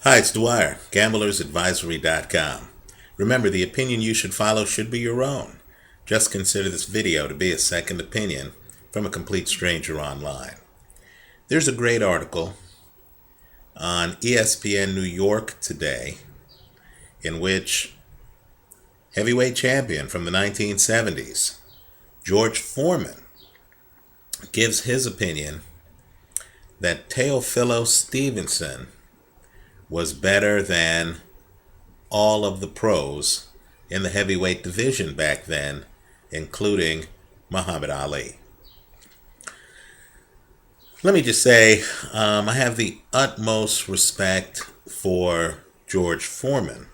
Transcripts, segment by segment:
Hi, it's Dwyer, gamblersadvisory.com. Remember, the opinion you should follow should be your own. Just consider this video to be a second opinion from a complete stranger online. There's a great article on ESPN New York today in which heavyweight champion from the 1970s, George Foreman, gives his opinion that Teofilo Stevenson was better than all of the pros in the heavyweight division back then, including Muhammad Ali. Let me just say, I have the utmost respect for George Foreman,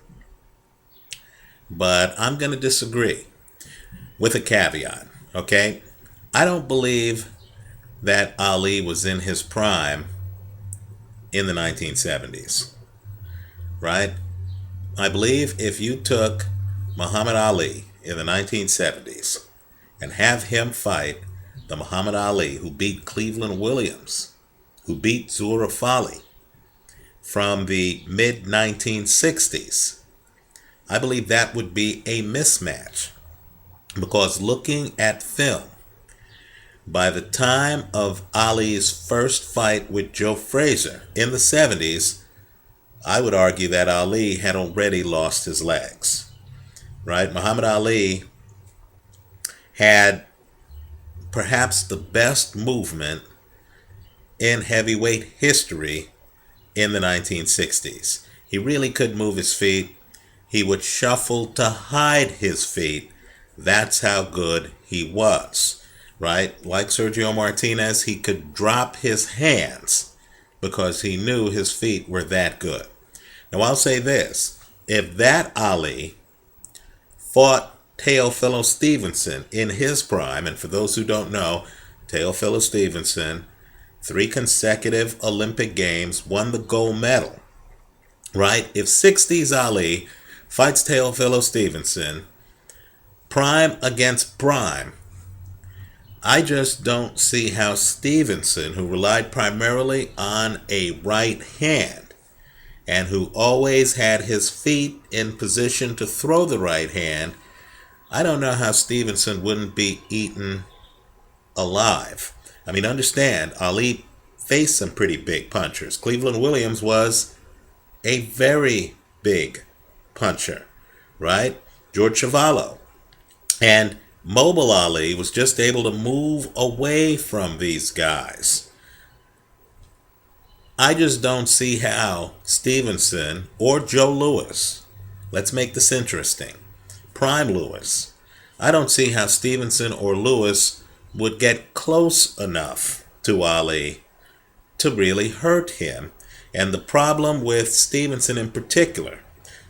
but I'm going to disagree with a caveat, okay? I don't believe that Ali was in his prime in the 1970s. Right? I believe if you took Muhammad Ali in the 1970s and have him fight the Muhammad Ali who beat Cleveland Williams, who beat Zura Fali from the mid-1960s, I believe that would be a mismatch. Because looking at film, by the time of Ali's first fight with Joe Frazier in the 70s, I would argue that Ali had already lost his legs, right? Muhammad Ali had perhaps the best movement in heavyweight history in the 1960s. He really could move his feet. He would shuffle to hide his feet. That's how good he was, right? Like Sergio Martinez, he could drop his hands because he knew his feet were that good. Now I'll say this, if that Ali fought Teofilo Stevenson in his prime, and for those who don't know, Teofilo Stevenson, 3 consecutive Olympic Games, won the gold medal, right? If 60s Ali fights Teofilo Stevenson, prime against prime, I just don't see how Stevenson, who relied primarily on a right hand and who always had his feet in position to throw the right hand, I don't know how Stevenson wouldn't be eaten alive. I mean, understand, Ali faced some pretty big punchers. Cleveland Williams was a very big puncher, right? George Chuvalo. And Mobile Ali was just able to move away from these guys. I just don't see how Stevenson or Joe Louis, let's make this interesting, Prime Louis, I don't see how Stevenson or Louis would get close enough to Ali to really hurt him. And the problem with Stevenson in particular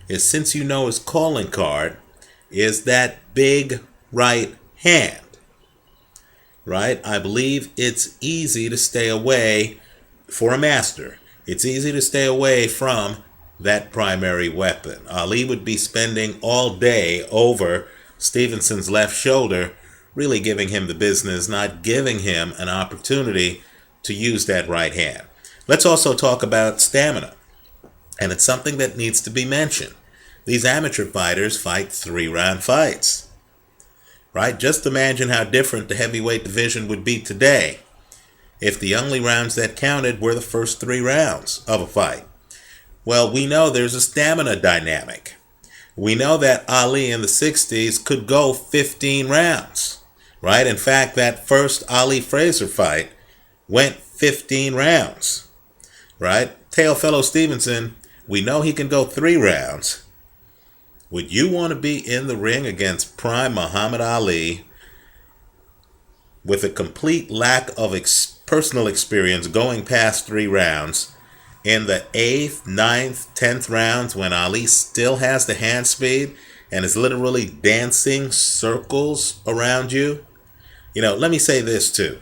is, since you know his calling card is that big right hand, right? I believe it's easy to stay away for a master. It's easy to stay away from that primary weapon. Ali would be spending all day over Stevenson's left shoulder, really giving him the business, not giving him an opportunity to use that right hand. Let's also talk about stamina. And it's something that needs to be mentioned. These amateur fighters fight 3-round fights. Right? Just imagine how different the heavyweight division would be today if the only rounds that counted were the first 3 rounds of a fight. Well, we know there's a stamina dynamic. We know that Ali in the 60s could go 15 rounds, right? In fact, that first Ali-Frazier fight went 15 rounds, right? Teofilo Stevenson, we know he can go 3 rounds. Would you want to be in the ring against prime Muhammad Ali with a complete lack of personal experience going past 3 rounds in the 8th, 9th, 10th rounds when Ali still has the hand speed and is literally dancing circles around you? You know, let me say this too.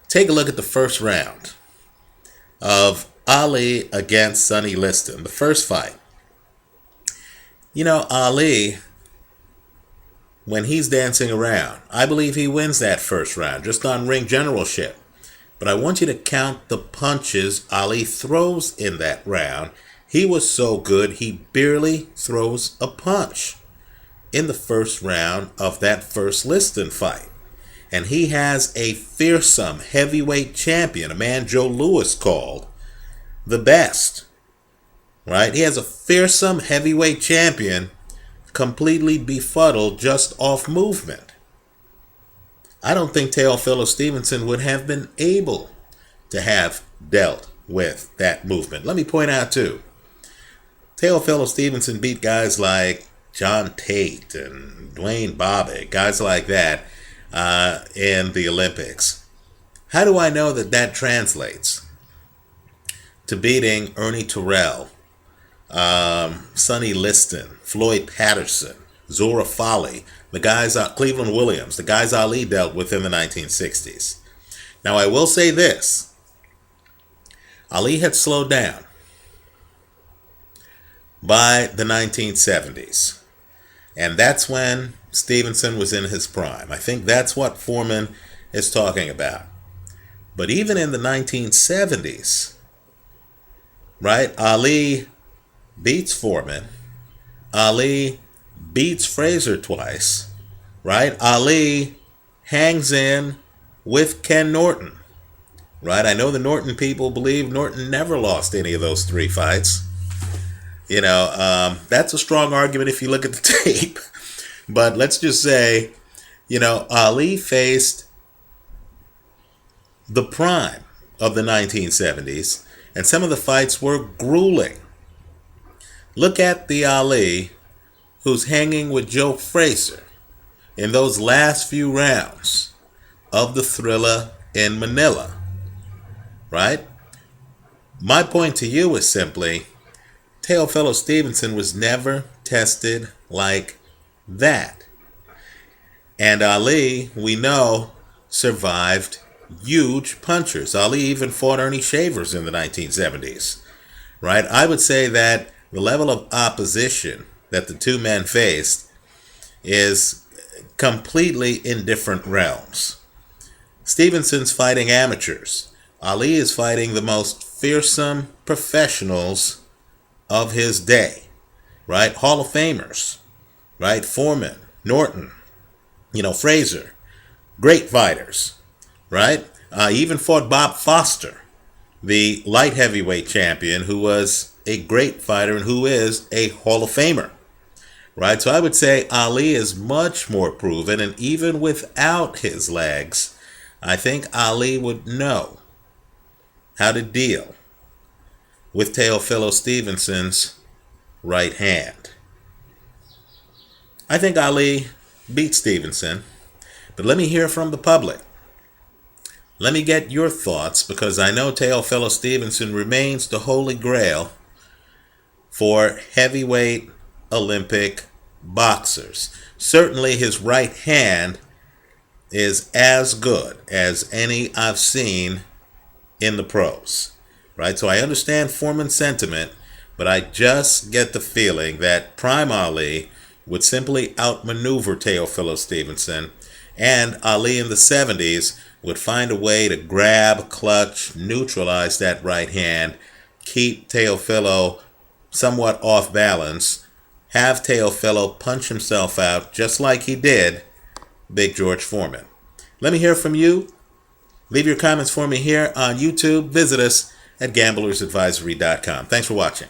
Take a look at the first round of Ali against Sonny Liston, the first fight. You know, Ali, when he's dancing around, I believe he wins that first round, just on ring generalship. but I want you to count the punches Ali throws in that round. He was so good, he barely throws a punch in the first round of that first Liston fight. And he has a fearsome heavyweight champion, a man Joe Louis called the best. Right? He has a fearsome heavyweight champion completely befuddled just off movement. I don't think Teofilo Stevenson would have been able to have dealt with that movement. Let me point out too, Teofilo Stevenson beat guys like John Tate and Dwayne Bobbitt, guys like that in the Olympics. How do I know that that translates to beating Ernie Terrell, Sonny Liston, Floyd Patterson, Zora Fowley, the guys, Cleveland Williams, the guys Ali dealt with in the 1960s? Now, I will say this. Ali had slowed down by the 1970s. And that's when Stevenson was in his prime. I think that's what Foreman is talking about. But even in the 1970s, right, Ali beats Foreman. Ali beats Frazier twice, right? Ali hangs in with Ken Norton, right? I know the Norton people believe Norton never lost any of those 3 fights. That's a strong argument if you look at the tape. But let's just say, Ali faced the prime of the 1970s, and some of the fights were grueling. Look at the Ali who's hanging with Joe Frazier in those last few rounds of the Thriller in Manila, right? My point to you is simply, Teofilo Stevenson was never tested like that. And Ali, we know, survived huge punchers. Ali even fought Ernie Shavers in the 1970s, right? I would say that the level of opposition that the two men faced is completely in different realms. Stevenson's fighting amateurs. Ali is fighting the most fearsome professionals of his day, right? Hall of Famers, right? Foreman, Norton, Frazier, great fighters, right? He even fought Bob Foster, the light heavyweight champion, who was a great fighter and who is a Hall of Famer, right? So I would say Ali is much more proven, and even without his legs, I think Ali would know how to deal with Teofilo Stevenson's right hand. I think Ali beat Stevenson, but let me hear from the public. Let me get your thoughts, because I know Teofilo Stevenson remains the holy grail for heavyweight Olympic boxers. Certainly his right hand is as good as any I've seen in the pros. Right? So I understand Foreman's sentiment, but I just get the feeling that Prime Ali would simply outmaneuver Teofilo Stevenson, and Ali in the 70s would find a way to grab, clutch, neutralize that right hand, keep Teofilo somewhat off balance, have Teofilo punch himself out just like he did Big George Foreman. Let me hear from you. Leave your comments for me here on YouTube. Visit us at gamblersadvisory.com. Thanks for watching.